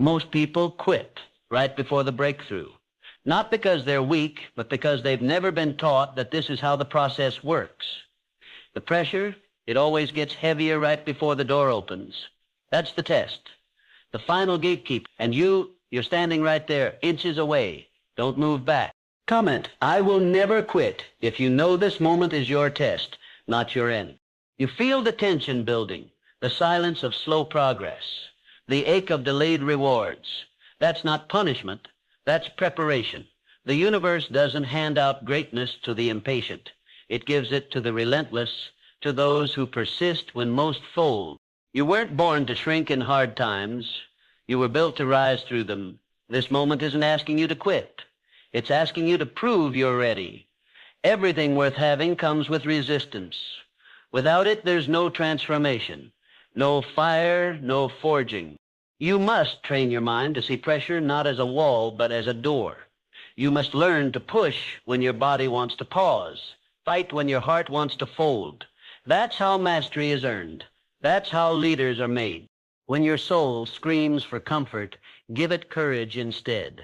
Most people quit right before the breakthrough. Not because they're weak, but because they've never been taught that this is how the process works. The pressure, it always gets heavier right before the door opens. That's the test. The final gatekeeper. And you're standing right there, inches away. Don't move back. Comment, I will never quit if you know this moment is your test, not your end. You feel the tension building, the silence of slow progress, the ache of delayed rewards. That's not punishment, that's preparation. The universe doesn't hand out greatness to the impatient. It gives it to the relentless, to those who persist when most fold. You weren't born to shrink in hard times. You were built to rise through them. This moment isn't asking you to quit. It's asking you to prove you're ready. Everything worth having comes with resistance. Without it, there's no transformation, no fire, no forging. You must train your mind to see pressure not as a wall, but as a door. You must learn to push when your body wants to pause, fight when your heart wants to fold. That's how mastery is earned. That's how leaders are made. When your soul screams for comfort, give it courage instead.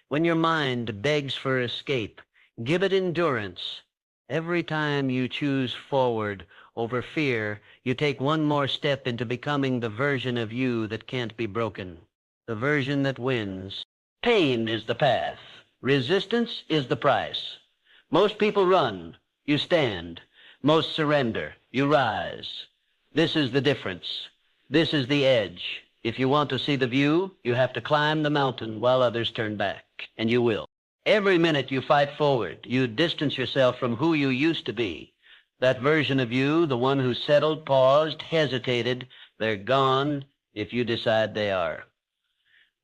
When your mind begs for escape, give it endurance. Every time you choose forward over fear, you take one more step into becoming the version of you that can't be broken, the version that wins. Pain is the path. Resistance is the price. Most people run. You stand. Most surrender. You rise. This is the difference. This is the edge. If you want to see the view, you have to climb the mountain while others turn back, and you will. Every minute you fight forward, you distance yourself from who you used to be. That version of you, the one who settled, paused, hesitated, they're gone if you decide they are.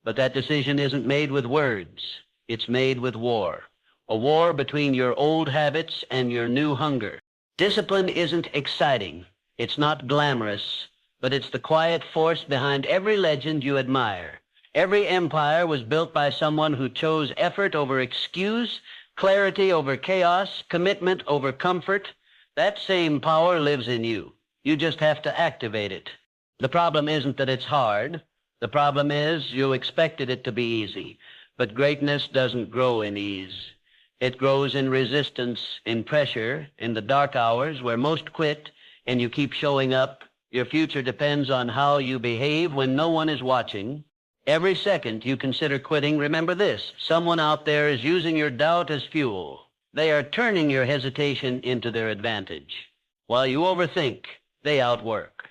But that decision isn't made with words. It's made with war. A war between your old habits and your new hunger. Discipline isn't exciting. It's not glamorous, but it's the quiet force behind every legend you admire. Every empire was built by someone who chose effort over excuse, clarity over chaos, commitment over comfort. That same power lives in you. You just have to activate it. The problem isn't that it's hard. The problem is you expected it to be easy. But greatness doesn't grow in ease. It grows in resistance, in pressure, in the dark hours where most quit, and you keep showing up. Your future depends on how you behave when no one is watching. Every second you consider quitting, remember this: someone out there is using your doubt as fuel. They are turning your hesitation into their advantage. While you overthink, they outwork.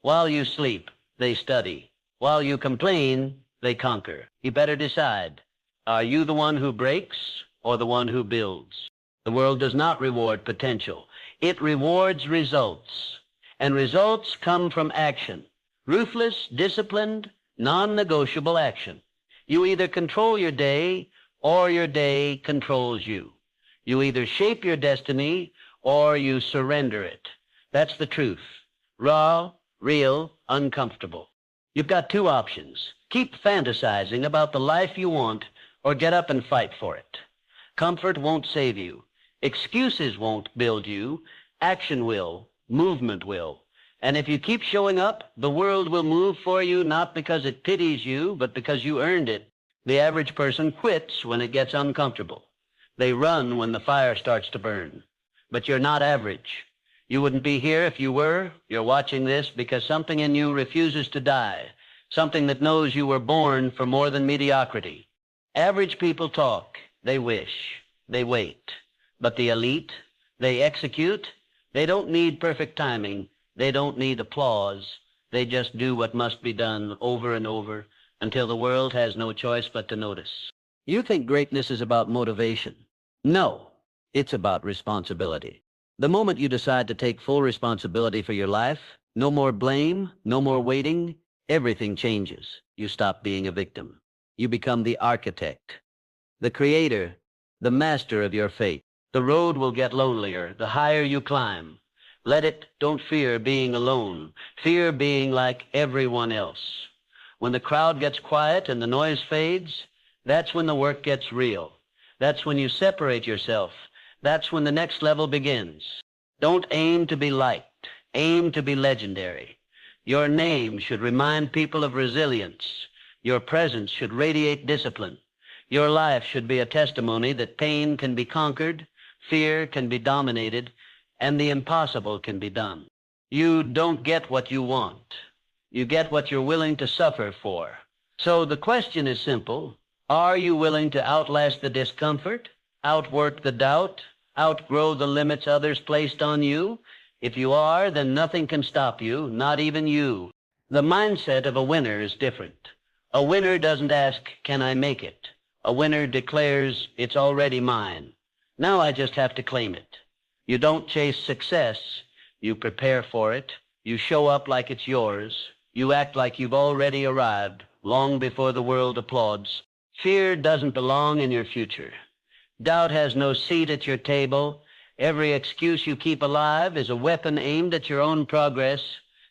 While you sleep, they study. While you complain, they conquer. You better decide. Are you the one who breaks or the one who builds? The world does not reward potential. It rewards results. And results come from action. Ruthless, disciplined, non-negotiable action. You either control your day or your day controls you. You either shape your destiny or you surrender it. That's the truth. Raw, real, uncomfortable. You've got two options. Keep fantasizing about the life you want or get up and fight for it. Comfort won't save you. Excuses won't build you. Action will. Movement will. And if you keep showing up, the world will move for you, not because it pities you, but because you earned it. The average person quits when it gets uncomfortable. They run when the fire starts to burn. But you're not average. You wouldn't be here if you were. You're watching this because something in you refuses to die, something that knows you were born for more than mediocrity. Average people talk. They wish. They wait. But the elite, they execute. They don't need perfect timing. They don't need applause. They just do what must be done over and over until the world has no choice but to notice. You think greatness is about motivation. No, it's about responsibility. The moment you decide to take full responsibility for your life, no more blame, no more waiting, everything changes. You stop being a victim. You become the architect, the creator, the master of your fate. The road will get lonelier the higher you climb. Let it. Don't fear being alone. Fear being like everyone else. When the crowd gets quiet and the noise fades, that's when the work gets real. That's when you separate yourself. That's when the next level begins. Don't aim to be liked. Aim to be legendary. Your name should remind people of resilience. Your presence should radiate discipline. Your life should be a testimony that pain can be conquered, fear can be dominated, and the impossible can be done. You don't get what you want. You get what you're willing to suffer for. So the question is simple. Are you willing to outlast the discomfort, outwork the doubt, outgrow the limits others placed on you? If you are, then nothing can stop you, not even you. The mindset of a winner is different. A winner doesn't ask, can I make it? A winner declares, it's already mine. Now I just have to claim it. You don't chase success. You prepare for it. You show up like it's yours. You act like you've already arrived, long before the world applauds. Fear doesn't belong in your future. Doubt has no seat at your table. Every excuse you keep alive is a weapon aimed at your own progress.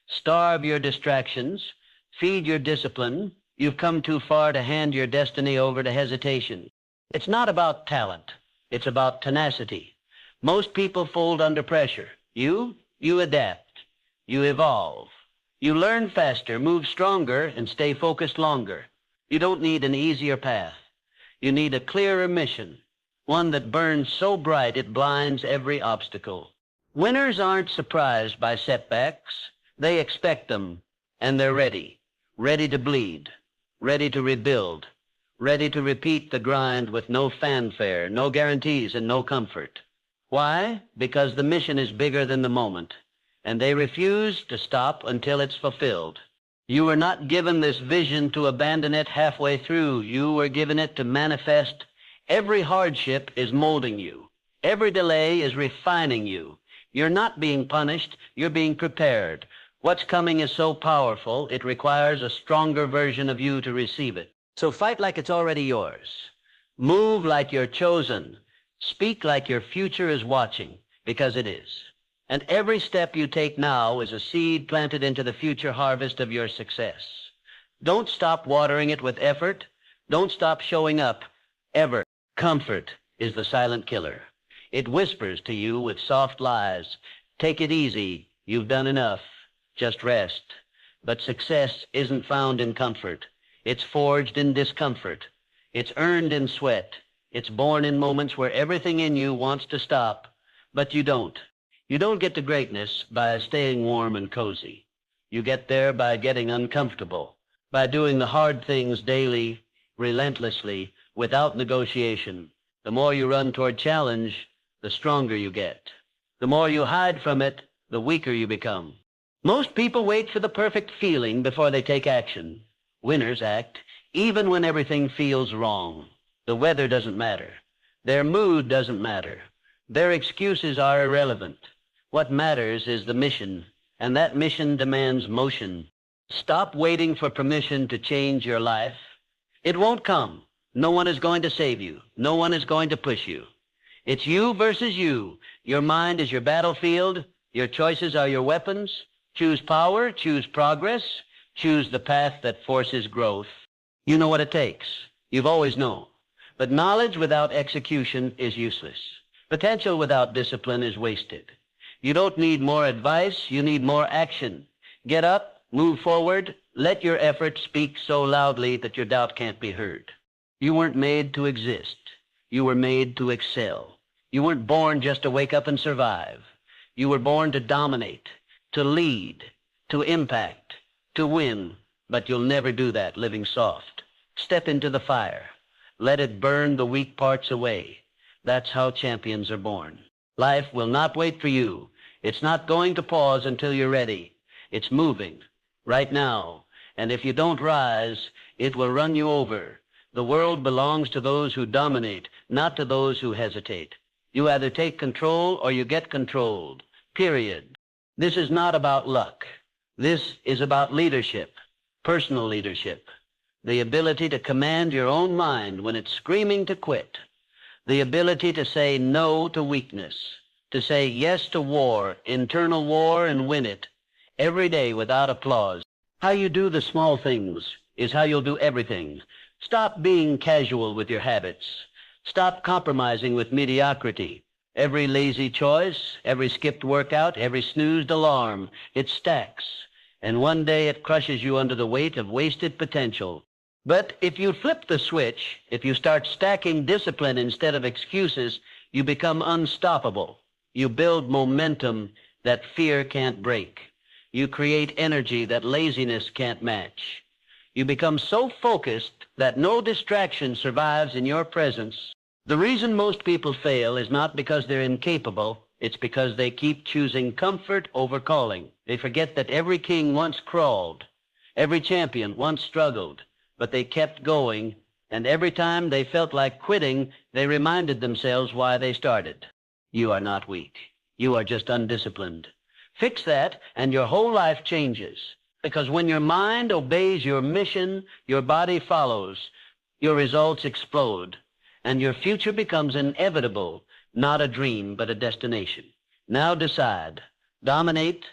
Starve your distractions. Feed your discipline. You've come too far to hand your destiny over to hesitation. It's not about talent. It's about tenacity. Most people fold under pressure. You adapt. You evolve. You learn faster, move stronger, and stay focused longer. You don't need an easier path. You need a clearer mission, one that burns so bright it blinds every obstacle. Winners aren't surprised by setbacks. They expect them, and they're ready to bleed, ready to rebuild, ready to repeat the grind with no fanfare, no guarantees, and no comfort. Why? Because the mission is bigger than the moment, and they refuse to stop until it's fulfilled. You were not given this vision to abandon it halfway through. You were given it to manifest. Every hardship is molding you. Every delay is refining you. You're not being punished. You're being prepared. What's coming is so powerful, it requires a stronger version of you to receive it. So fight like it's already yours. Move like you're chosen. Speak like your future is watching, because it is. And every step you take now is a seed planted into the future harvest of your success. Don't stop watering it with effort. Don't stop showing up, ever. Comfort is the silent killer. It whispers to you with soft lies. Take it easy. You've done enough. Just rest. But success isn't found in comfort. It's forged in discomfort. It's earned in sweat. It's born in moments where everything in you wants to stop, but you don't. You don't get to greatness by staying warm and cozy. You get there by getting uncomfortable, by doing the hard things daily, relentlessly, without negotiation. The more you run toward challenge, the stronger you get. The more you hide from it, the weaker you become. Most people wait for the perfect feeling before they take action. Winners act even when everything feels wrong. The weather doesn't matter. Their mood doesn't matter. Their excuses are irrelevant. What matters is the mission, and that mission demands motion. Stop waiting for permission to change your life. It won't come. No one is going to save you. No one is going to push you. It's you versus you. Your mind is your battlefield. Your choices are your weapons. Choose power, choose progress, choose the path that forces growth. You know what it takes. You've always known. But knowledge without execution is useless. Potential without discipline is wasted. You don't need more advice, you need more action. Get up, move forward, let your efforts speak so loudly that your doubt can't be heard. You weren't made to exist. You were made to excel. You weren't born just to wake up and survive. You were born to dominate, to lead, to impact, to win, but you'll never do that living soft. Step into the fire. Let it burn the weak parts away. That's how champions are born. Life will not wait for you. It's not going to pause until you're ready. It's moving right now. And if you don't rise, it will run you over. The world belongs to those who dominate, not to those who hesitate. You either take control or you get controlled. Period. This is not about luck. This is about leadership, personal leadership. The ability to command your own mind when it's screaming to quit. The ability to say no to weakness, to say yes to war, internal war, and win it, every day without applause. How you do the small things is how you'll do everything. Stop being casual with your habits. Stop compromising with mediocrity. Every lazy choice, every skipped workout, every snoozed alarm, it stacks. And one day it crushes you under the weight of wasted potential. But if you flip the switch, if you start stacking discipline instead of excuses, you become unstoppable. You build momentum that fear can't break. You create energy that laziness can't match. You become so focused that no distraction survives in your presence. The reason most people fail is not because they're incapable. It's because they keep choosing comfort over calling. They forget that every king once crawled. Every champion once struggled. But they kept going, and every time they felt like quitting, they reminded themselves why they started. You are not weak. You are just undisciplined. Fix that, and your whole life changes. Because when your mind obeys your mission, your body follows, your results explode, and your future becomes inevitable, not a dream, but a destination. Now decide, dominate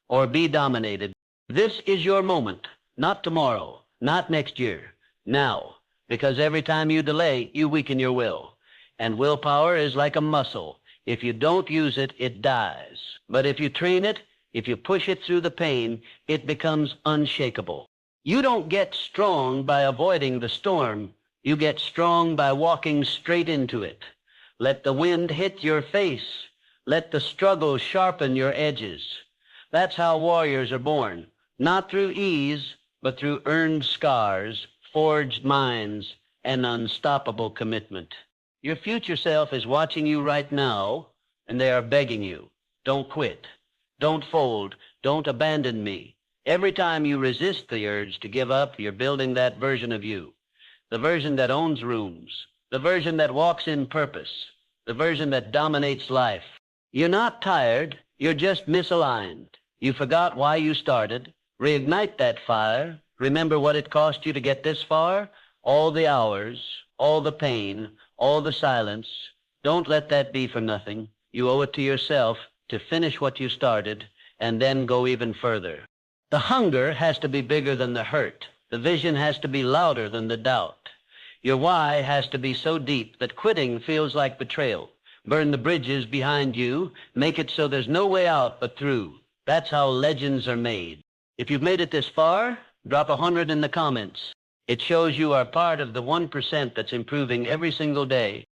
or be dominated. This is your moment, not tomorrow. Not next year, now, because every time you delay, you weaken your will. And willpower is like a muscle. If you don't use it, it dies. But if you train it, if you push it through the pain, it becomes unshakable. You don't get strong by avoiding the storm. You get strong by walking straight into it. Let the wind hit your face. Let the struggle sharpen your edges. That's how warriors are born, not through ease, but through earned scars, forged minds, and unstoppable commitment. Your future self is watching you right now, and they are begging you, don't quit, don't fold, don't abandon me. Every time you resist the urge to give up, you're building that version of you, the version that owns rooms, the version that walks in purpose, the version that dominates life. You're not tired, you're just misaligned. You forgot why you started. Reignite that fire. Remember what it cost you to get this far? All the hours, all the pain, all the silence. Don't let that be for nothing. You owe it to yourself to finish what you started and then go even further. The hunger has to be bigger than the hurt. The vision has to be louder than the doubt. Your why has to be so deep that quitting feels like betrayal. Burn the bridges behind you. Make it so there's no way out but through. That's how legends are made. If you've made it this far, drop 100 in the comments. It shows you are part of the 1% that's improving every single day.